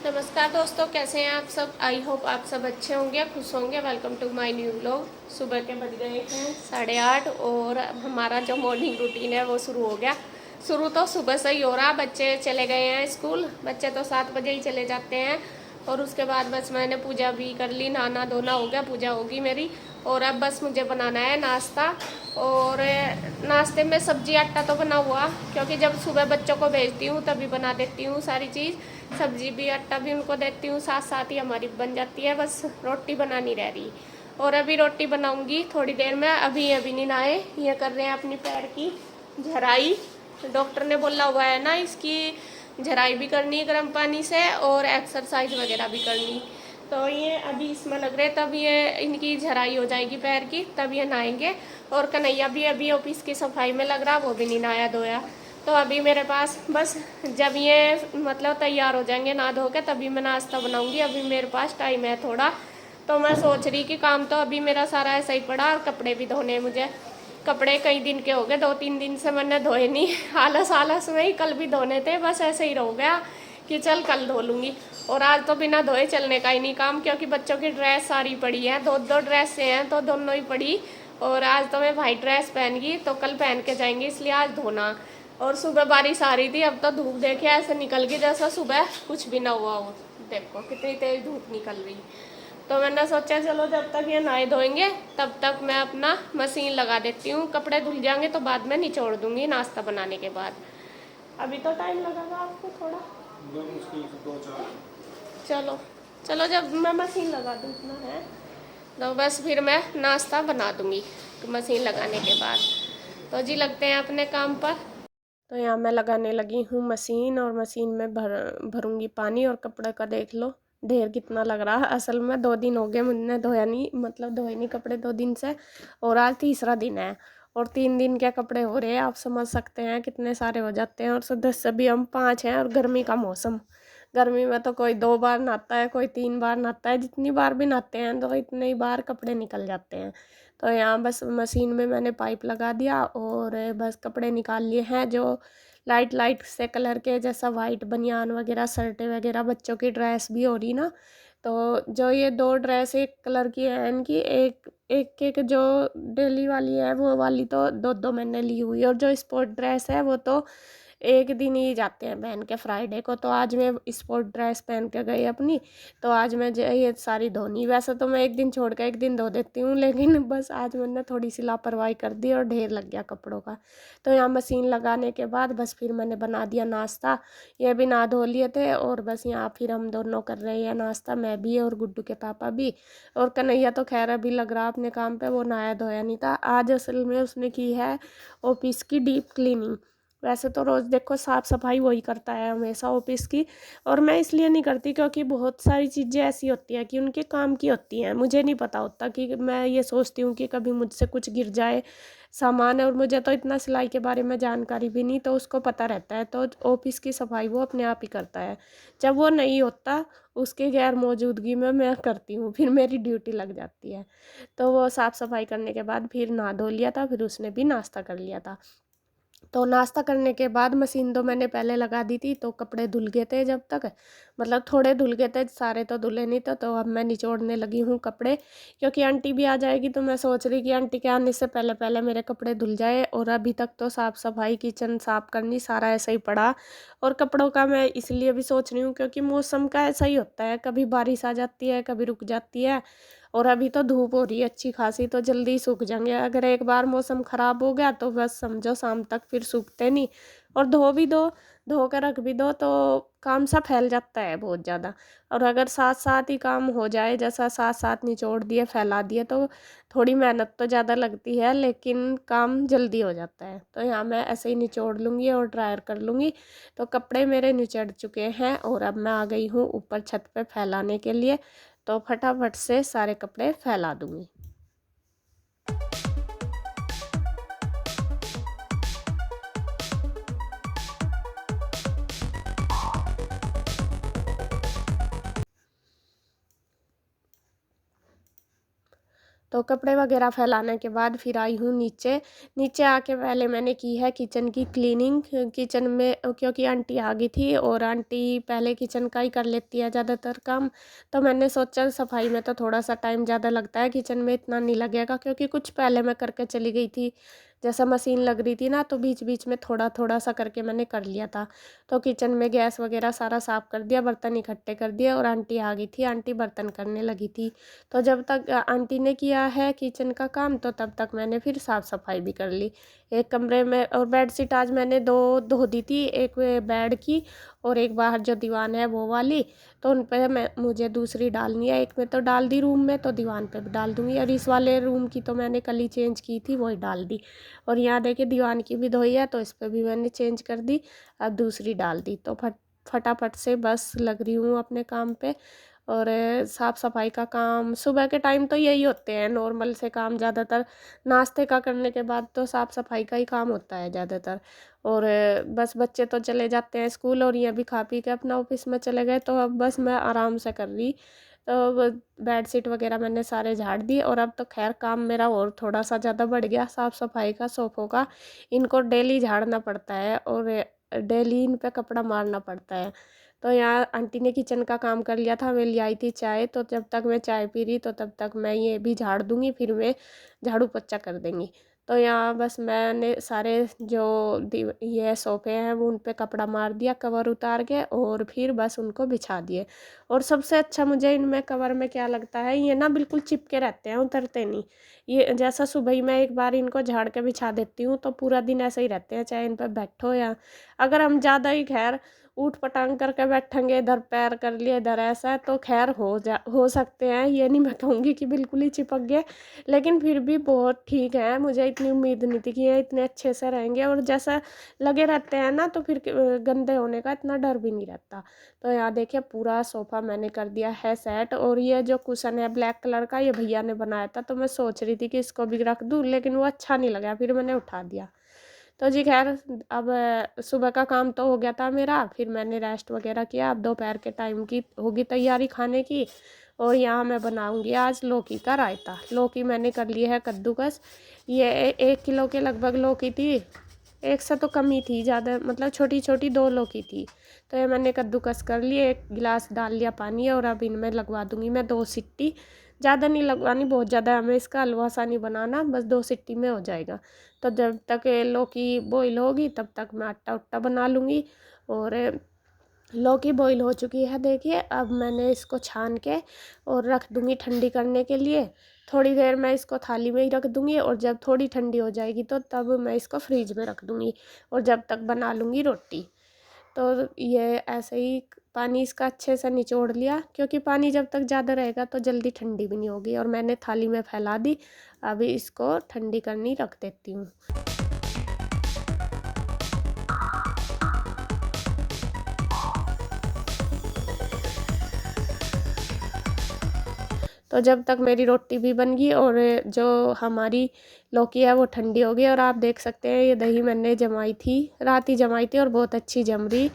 नमस्कार दोस्तों, कैसे हैं आप सब। आई होप आप सब अच्छे होंगे, खुश होंगे। Welcome to my new vlog. सुबह के बज गए हैं 8:30 और अब हमारा जो मॉर्निंग रूटीन है वो शुरू हो गया। शुरू तो सुबह से ही हो रहा। बच्चे चले गए हैं स्कूल। बच्चे तो 7 बजे ही चले जाते हैं और उसके बाद बस मैंने पूजा भी कर ली, नहाना धोना हो गया, पूजा होगी मेरी। और अब बस मुझे बनाना है नाश्ता। और नाश्ते में सब्जी आटा तो बना हुआ, क्योंकि जब सुबह बच्चों को भेजती हूँ तभी बना देती हूँ सारी चीज़। सब्जी भी आटा भी उनको देती हूँ, साथ साथ ही हमारी बन जाती है। बस रोटी बनानी रह रही। और अभी रोटी बनाऊंगी थोड़ी देर में। अभी नहीं नहाए, ये कर रहे हैं अपनी पैर की झराई। डॉक्टर ने बोला हुआ है ना, इसकी झराई भी करनी है गर्म पानी से और एक्सरसाइज वगैरह भी करनी। तो ये अभी इसमें लग रहे, तब ये इनकी झराई हो जाएगी पैर की, तब ये नहाएंगे। और कन्हैया भी अभी ऑफिस की सफाई में लग रहा, वो भी नहीं नहाया धोया। तो अभी मेरे पास बस जब ये मतलब तैयार हो जाएंगे नहा धो के, तभी मैं नाश्ता बनाऊंगी। अभी मेरे पास टाइम है थोड़ा, तो मैं सोच रही कि काम तो अभी मेरा सारा ऐसा ही पड़ा और कपड़े भी धोने मुझे। कपड़े कई दिन के हो गए, 2-3 दिन से मैंने धोए नहीं। आलस आलस में ही कल भी धोने थे, बस ऐसे ही रह गया कि चल कल धो लूँगी। और आज तो बिना धोए चलने का ही नहीं काम, क्योंकि बच्चों की ड्रेस सारी पड़ी है, 2-2 ड्रेसें हैं तो दोनों ही पड़ी। और आज तो मैं वाइट ड्रेस पहन गई, तो कल पहन के जाएंगी, इसलिए आज धोना। और सुबह बारिश आ रही थी, अब तो धूप देखे ऐसे निकल गई जैसा सुबह कुछ भी ना हुआ हो। देखो कितनी तेज धूप निकल रही। तो मैंने सोचा चलो जब तक ये नहाए धोएंगे तब तक मैं अपना मशीन लगा देती हूँ। कपड़े धुल जाएंगे तो बाद में निचोड़ दूंगी नाश्ता बनाने के बाद। अभी तो टाइम लगेगा आपको थोड़ा, मुश्किल से 2-4। चलो चलो, जब मैं मशीन लगा दूँ इतना है तो बस फिर मैं नाश्ता बना दूंगी मशीन लगाने के बाद। तो जी लगते हैं अपने काम पर। तो यहाँ मैं लगाने लगी हूँ मशीन, और मशीन में भरूंगी पानी। और कपड़े का देख लो ढेर कितना लग रहा है। असल में 2 दिन हो गए मुझे धोया नहीं, मतलब धोए नहीं कपड़े 2 दिन से, और आज तीसरा दिन है। और 3 दिन के कपड़े हो रहे हैं, आप समझ सकते हैं कितने सारे हो जाते हैं। और सदस्य भी हम 5 हैं, और गर्मी का मौसम। गर्मी में तो कोई 2 बार नहाता है, कोई 3 बार नहाता है। जितनी बार भी नहाते हैं तो इतने ही बार कपड़े निकल जाते हैं। तो यहाँ बस मशीन में मैंने पाइप लगा दिया और बस कपड़े निकाल लिए हैं, जो लाइट लाइट से कलर के, जैसा वाइट बनियान वगैरह, शर्टें वगैरह। बच्चों की ड्रेस भी हो रही ना, तो जो ये 2 ड्रेस एक कलर की है इनकी, एक एक एक जो डेली वाली है वो वाली तो 2-2 मैंने ली हुई। और जो स्पोर्ट ड्रेस है वो तो एक दिन ही जाते हैं पहन के, फ्राइडे को। तो आज मैं स्पोर्ट ड्रेस पहन के गई अपनी, तो आज मैं ये सारी धोनी। वैसे तो मैं एक दिन छोड़ के एक दिन धो देती हूँ, लेकिन बस आज मैंने थोड़ी सी लापरवाही कर दी और ढेर लग गया कपड़ों का। तो यहाँ मशीन लगाने के बाद बस फिर मैंने बना दिया नाश्ता। ये भी नहा धो लिए थे, और बस यहाँ फिर हम दोनों कर रहे हैं नाश्ता, मैं भी और गुड्डू के पापा भी। और कन्हैया तो खैर अभी लग रहा अपने काम पे, वो नहाया धोया नहीं था आज। असल में उसने की है ऑफिस की डीप क्लीनिंग। वैसे तो रोज़ देखो साफ़ सफाई वही करता है हमेशा ऑफिस की। और मैं इसलिए नहीं करती क्योंकि बहुत सारी चीज़ें ऐसी होती हैं कि उनके काम की होती हैं, मुझे नहीं पता होता। कि मैं ये सोचती हूँ कि कभी मुझसे कुछ गिर जाए सामान, और मुझे तो इतना सिलाई के बारे में जानकारी भी नहीं, तो उसको पता रहता है। तो ऑफिस की सफाई वो अपने आप ही करता है। जब वो नहीं होता, उसके गैर मौजूदगी में मैं करती हूँ, फिर मेरी ड्यूटी लग जाती है। तो वो साफ़ सफाई करने के बाद फिर नहा धो लिया था, फिर उसने भी नाश्ता कर लिया था। तो नाश्ता करने के बाद मशीन तो मैंने पहले लगा दी थी, तो कपड़े धुल गए थे जब तक, मतलब थोड़े धुल गए थे, सारे तो धुले नहीं थे। तो अब मैं निचोड़ने लगी हूँ कपड़े, क्योंकि आंटी भी आ जाएगी। तो मैं सोच रही कि आंटी के आने से पहले पहले मेरे कपड़े धुल जाए। और अभी तक तो साफ़ सफाई, किचन साफ़ करनी, सारा ऐसा ही पड़ा। और कपड़ों का मैं इसलिए भी सोच रही हूँ क्योंकि मौसम का ऐसा ही होता है, कभी बारिश आ जाती है, कभी रुक जाती है। और अभी तो धूप हो रही है अच्छी खासी, तो जल्दी सूख जाएंगे। अगर एक बार मौसम ख़राब हो गया तो बस समझो शाम तक फिर सूखते नहीं। और धो भी दो, धो कर रख भी दो, तो काम सा फैल जाता है बहुत ज़्यादा। और अगर साथ साथ ही काम हो जाए, जैसा साथ साथ निचोड़ दिए फैला दिए, तो थोड़ी मेहनत तो ज़्यादा लगती है, लेकिन काम जल्दी हो जाता है। तो यहाँ मैं ऐसे ही निचोड़ लूँगी और ड्रायर कर लूँगी। तो कपड़े मेरे निचड़ चुके हैं, और अब मैं आ गई हूँ ऊपर छत पे फैलाने के लिए। तो फटाफट से सारे कपड़े फैला दूँगी। तो कपड़े वगैरह फैलाने के बाद फिर आई हूँ नीचे। नीचे आके पहले मैंने की है किचन की क्लीनिंग। किचन में क्योंकि आंटी आ गई थी और आंटी पहले किचन का ही कर लेती है ज़्यादातर काम, तो मैंने सोचा सफाई में तो थोड़ा सा टाइम ज़्यादा लगता है, किचन में इतना नहीं लगेगा, क्योंकि कुछ पहले मैं करके चली गई थी। जैसा मशीन लग रही थी ना, तो बीच बीच में थोड़ा थोड़ा सा करके मैंने कर लिया था। तो किचन में गैस वगैरह सारा साफ़ कर दिया, बर्तन इकट्ठे कर दिए और आंटी आ गई थी। आंटी बर्तन करने लगी थी, तो जब तक आंटी ने किया है किचन का काम तो तब तक मैंने फिर साफ़ सफाई भी कर ली। एक कमरे में और बेडशीट आज मैंने दो धो दी थी, एक बेड की और एक बाहर जो दीवान है वो वाली। तो उन पर मुझे दूसरी डालनी है, एक में तो डाल दी रूम में, तो दीवान पे भी डाल दूँगी। और इस वाले रूम की तो मैंने कल ही चेंज की थी, वही डाल दी। और यहाँ देखिए दीवान की भी धोई है, तो इस पर भी मैंने चेंज कर दी, अब दूसरी डाल दी। तो फटाफट से बस लग रही हूँ अपने काम पे। और साफ़ सफाई का काम सुबह के टाइम तो यही होते हैं नॉर्मल से काम, ज़्यादातर नाश्ते का करने के बाद तो साफ़ सफाई का ही काम होता है ज़्यादातर। और बस बच्चे तो चले जाते हैं स्कूल और ये भी खा पी के अपना ऑफिस में चले गए, तो अब बस मैं आराम से कर रही। तो बेड शीट वगैरह मैंने सारे झाड़ दिए और अब तो खैर काम मेरा और थोड़ा सा ज़्यादा बढ़ गया, साफ़ सफाई का, सोफ़ों का। इनको डेली झाड़ना पड़ता है और डेली इन पे कपड़ा मारना पड़ता है। तो यहाँ आंटी ने किचन का काम कर लिया था, मैं ले आई थी चाय, तो जब तक मैं चाय पी रही तो तब तक मैं ये भी झाड़ दूँगी, फिर मैं झाड़ू पोछा कर देंगी। तो यहाँ बस मैंने सारे जो ये सोफ़े हैं वो उन पे कपड़ा मार दिया, कवर उतार के, और फिर बस उनको बिछा दिए। और सबसे अच्छा मुझे इनमें कवर में क्या लगता है, ये ना बिल्कुल चिपके रहते हैं, उतरते नहीं। ये जैसा सुबह ही मैं एक बार इनको झाड़ के बिछा देती हूँ तो पूरा दिन ऐसे ही रहते हैं, चाहे इन पर बैठो या अगर हम ज़्यादा ही खैर ऊट पटांग करके बैठेंगे, इधर पैर कर लिए इधर ऐसा, तो खैर हो सकते हैं, ये नहीं मैं कहूँगी कि बिल्कुल ही चिपक गए, लेकिन फिर भी बहुत ठीक है। मुझे इतनी उम्मीद नहीं थी कि ये इतने अच्छे से रहेंगे, और जैसा लगे रहते हैं ना तो फिर गंदे होने का इतना डर भी नहीं रहता। तो यहाँ देखिए पूरा सोफ़ा मैंने कर दिया है सेट। और ये जो कुशन है ब्लैक कलर का, ये भैया ने बनाया था, तो मैं सोच रही थी कि इसको भी रख दूँ, लेकिन वो अच्छा नहीं लगा, फिर मैंने उठा दिया। तो जी खैर अब सुबह का काम तो हो गया था मेरा, फिर मैंने रेस्ट वगैरह किया। अब दोपहर के टाइम की होगी तैयारी खाने की। और यहाँ मैं बनाऊंगी आज लौकी का रायता। लौकी मैंने कर ली है कद्दूकस, ये 1 किलो के लगभग लौकी थी, एक से तो कम ही थी, ज़्यादा मतलब छोटी छोटी 2 लौकी थी। तो ये मैंने कद्दूकस कर लिए, 1 गिलास डाल लिया पानी, और अब इनमें लगवा दूंगी मैं 2 सिट्टी। ज़्यादा नहीं लगवानी, बहुत ज़्यादा हमें इसका हलवा सा नहीं बनाना, बस 2 सिट्टी में हो जाएगा। तो जब तक लौकी बॉईल होगी तब तक मैं आटा उट्टा बना लूँगी। और लौकी बॉईल हो चुकी है देखिए, अब मैंने इसको छान के और रख दूँगी ठंडी करने के लिए। थोड़ी देर मैं इसको थाली में ही रख दूँगी, और जब थोड़ी ठंडी हो जाएगी तो तब मैं इसको फ्रीज में रख दूँगी, और जब तक बना लूँगी रोटी। तो ये ऐसे ही पानी इसका अच्छे से निचोड़ लिया, क्योंकि पानी जब तक ज़्यादा रहेगा तो जल्दी ठंडी भी नहीं होगी। और मैंने थाली में फैला दी, अभी इसको ठंडी करनी रख देती हूँ। तो जब तक मेरी रोटी भी बन गई और जो हमारी लौकी है वो ठंडी हो गई, और आप देख सकते हैं ये दही मैंने जमाई थी, रात ही जमाई थी और बहुत अच्छी जम रही।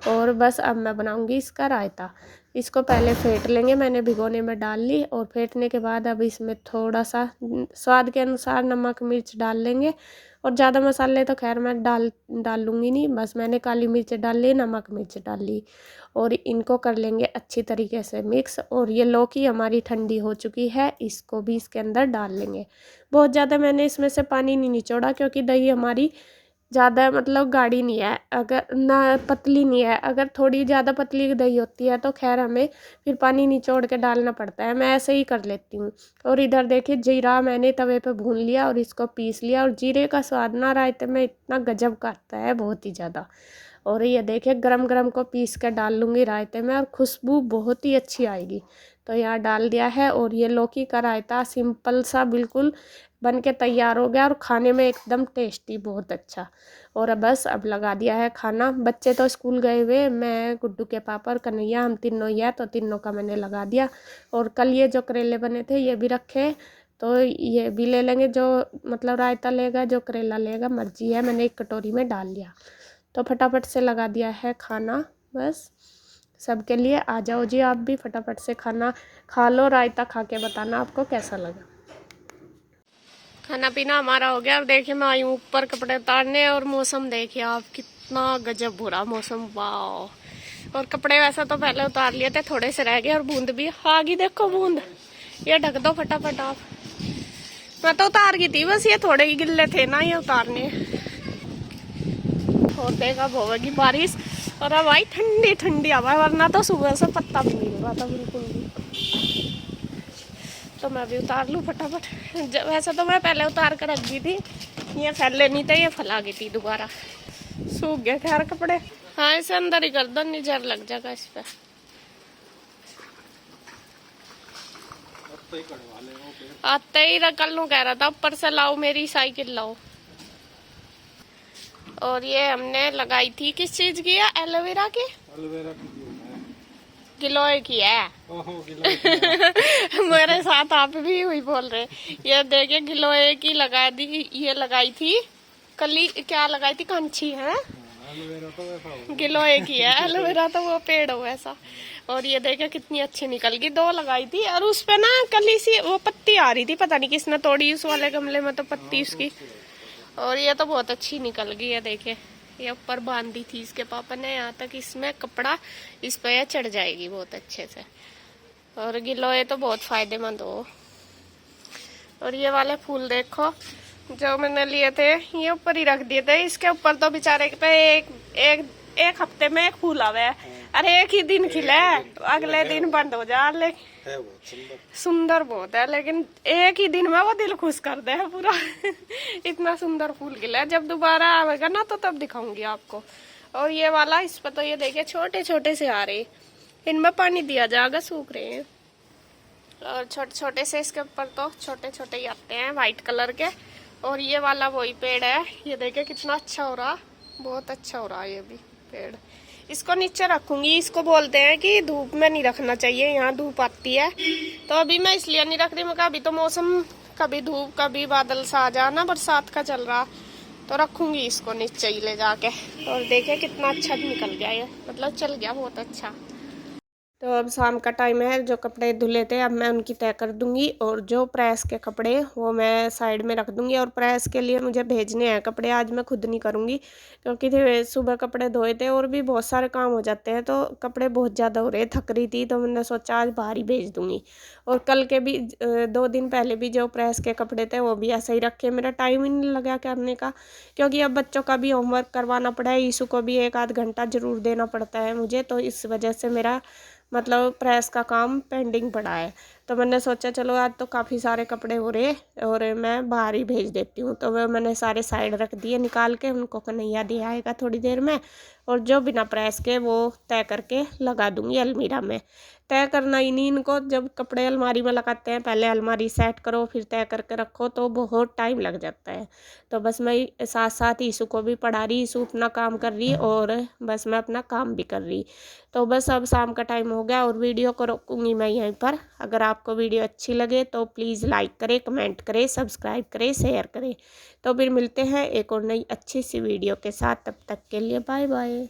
और बस अब मैं बनाऊंगी इसका रायता। इसको पहले फेंट लेंगे, मैंने भिगोने में डाल ली, और फेंटने के बाद अब इसमें थोड़ा सा स्वाद के अनुसार नमक मिर्च डाल लेंगे। और ज़्यादा मसाले तो खैर मैं डाल लूँगी नहीं, बस मैंने काली मिर्च डाल ली, नमक मिर्च डाल ली, और इनको कर लेंगे अच्छी तरीके से मिक्स। और ये लौकी हमारी ठंडी हो चुकी है, इसको भी इसके अंदर डाल लेंगे। बहुत ज़्यादा मैंने इसमें से पानी नहीं निचोड़ा, क्योंकि दही हमारी ज़्यादा मतलब गाढ़ी नहीं है, अगर ना पतली नहीं है। अगर थोड़ी ज़्यादा पतली दही होती है तो खैर हमें फिर पानी निचोड़ के डालना पड़ता है, मैं ऐसे ही कर लेती हूँ। और इधर देखिए जीरा मैंने तवे पे भून लिया और इसको पीस लिया, और जीरे का स्वाद ना रायते में इतना गजब का आता है, बहुत ही ज़्यादा। और ये देखिए गरम गरम को पीस के डाल लूँगी रायते में, और खुशबू बहुत ही अच्छी आएगी। तो यहाँ डाल दिया है, और ये लौकी का रायता सिंपल सा बिल्कुल बन के तैयार हो गया, और खाने में एकदम टेस्टी, बहुत अच्छा। और अब लगा दिया है खाना। बच्चे तो स्कूल गए हुए, मैं गुड्डू के पापा और कन्हैया, हम तीनों ही है, तो तीनों का मैंने लगा दिया। और कल ये जो करेले बने थे ये भी रखे, तो ये भी ले लेंगे, जो मतलब रायता लेगा, जो करेला लेगा मर्जी है, मैंने एक कटोरी में डाल लिया। तो फटाफट से लगा दिया है खाना, बस सबके लिए। आ जाओ जी, आप भी फटाफट से खाना खा लो, रायता खा के बताना आपको कैसा लगा। खाना पीना हमारा हो गया। अब देखिए मैं आई हूँ ऊपर कपड़े उतारने और मौसम देखिए आप कितना गजब बुरा मौसम, वाह। और कपड़े वैसा तो पहले उतार लिए थे, थोड़े से रह गए और बूंद भी आ गई, देखो बूंद। ये ढक दो फटाफट आप। मैं तो उतार गई थी, बस ये थोड़े ही गिल्ले थे ना ये उतारने। और देखा होगी बारिश और अब आई ठंडी ठंडी हवा, वरना तो सुबह से पत्ता भी नहीं लगा था बिल्कुल भी। तो मैं भी उतार लूँ फटाफट। वैसे तो मैं पहले उतार कर रख दी थी, ये फैले नहीं थे, ये फैला गई थी दोबारा। सूख गए खैर कपड़े। हाँ इसे अंदर ही कर दो, निजर लग जाएगा इस पे। आते ही कल नू कह रहा था ऊपर से लाओ मेरी साइकिल लाओ। और ये हमने लगाई थी किस चीज की है, एलोवेरा की। एलोवेरा की गिलोय की है। मेरे साथ आप भी हुई बोल रहे। ये देखिए गिलोय की लगा दी, ये लगाई थी कली, क्या लगाई थी, कंची है। गिलोय की है, एलोवेरा तो वो पेड़ हो ऐसा। और ये देखिए कितनी अच्छी निकल गई, 2 लगाई थी और उस पे ना कली सी वो पत्ती आ रही थी, पता नहीं किसने तोड़ी उस वाले गमले में तो पत्ती उसकी। और ये तो बहुत अच्छी निकल गई है, देखिए ये ऊपर बांधी थी इसके पापा ने, यहाँ तक इसमें कपड़ा इस पे चढ़ जाएगी बहुत अच्छे से। और गिलोय तो बहुत फायदेमंद हो। और ये वाले फूल देखो जो मैंने लिए थे, ये ऊपर ही रख दिए थे, इसके ऊपर तो बेचारे पे एक हफ्ते में एक फूल आवे, अरे एक ही दिन खिले अगले दिन बंद हो जा। लेकिन सुंदर बहुत है, लेकिन एक ही दिन में वो दिल खुश कर दे पूरा। इतना सुंदर फूल खिला, जब दोबारा आएगा ना तो तब दिखाऊंगी आपको। और ये वाला इस पर तो ये देखिए छोटे छोटे से आ रहे, इनमें पानी दिया जाएगा, सूख रहे हैं। और छोटे छोटे से इसके ऊपर तो छोटे छोटे ही आते हैं व्हाइट कलर के। और ये वाला वही पेड़ है, ये देखिए कितना अच्छा हो रहा, बहुत अच्छा हो रहा है ये भी पेड़। इसको नीचे रखूंगी, इसको बोलते हैं कि धूप में नहीं रखना चाहिए, यहाँ धूप आती है, तो अभी मैं इसलिए नहीं रख रही। मैं अभी तो मौसम कभी धूप कभी बादल सा आ जाना, बरसात का चल रहा, तो रखूंगी इसको नीचे ही ले जाके। और देखे कितना अच्छा निकल गया ये, मतलब चल गया बहुत अच्छा। तो अब शाम का टाइम है, जो कपड़े धुले थे अब मैं उनकी तय कर दूंगी, और जो प्रेस के कपड़े वो मैं साइड में रख दूंगी। और प्रेस के लिए मुझे भेजने हैं कपड़े, आज मैं खुद नहीं करूंगी क्योंकि सुबह कपड़े धोए थे और भी बहुत सारे काम हो जाते हैं, तो कपड़े बहुत ज़्यादा हो रहे, थक रही थी, तो मैंने सोचा आज बाहर ही भेज दूंगी। और कल के भी 2 दिन पहले भी जो प्रेस के कपड़े थे वो भी ऐसे ही रखे, मेरा टाइम ही नहीं लगा करने का, क्योंकि अब बच्चों का भी होमवर्क करवाना पड़ा है, ईशू को भी 1 आध घंटा जरूर देना पड़ता है मुझे, तो इस वजह से मेरा मतलब प्रेस का काम पेंडिंग पड़ा है। तो मैंने सोचा चलो आज तो काफ़ी सारे कपड़े हो रहे और मैं बाहर ही भेज देती हूँ, तो वह मैंने सारे साइड रख दिए निकाल के, उनको कन्हैया दिया आएगा थोड़ी देर में, और जो बिना प्रेस के वो तय करके लगा दूंगी अलमीरा में। तय करना ही नहीं इनको, जब कपड़े अलमारी में लगाते हैं पहले अलमारी सेट करो फिर तय करके रखो, तो बहुत टाइम लग जाता है। तो बस मैं साथ साथ ईशू को भी पढ़ा रही, ईशू अपना काम कर रही और बस मैं अपना काम भी कर रही। तो बस अब शाम का टाइम हो गया और वीडियो को रोकूंगी मैं यहीं पर। अगर आपको वीडियो अच्छी लगे तो प्लीज़ लाइक करें, कमेंट करें, सब्सक्राइब करें, शेयर करें। तो फिर मिलते हैं एक और नई अच्छी सी वीडियो के साथ, तब तक के लिए बाय बाय।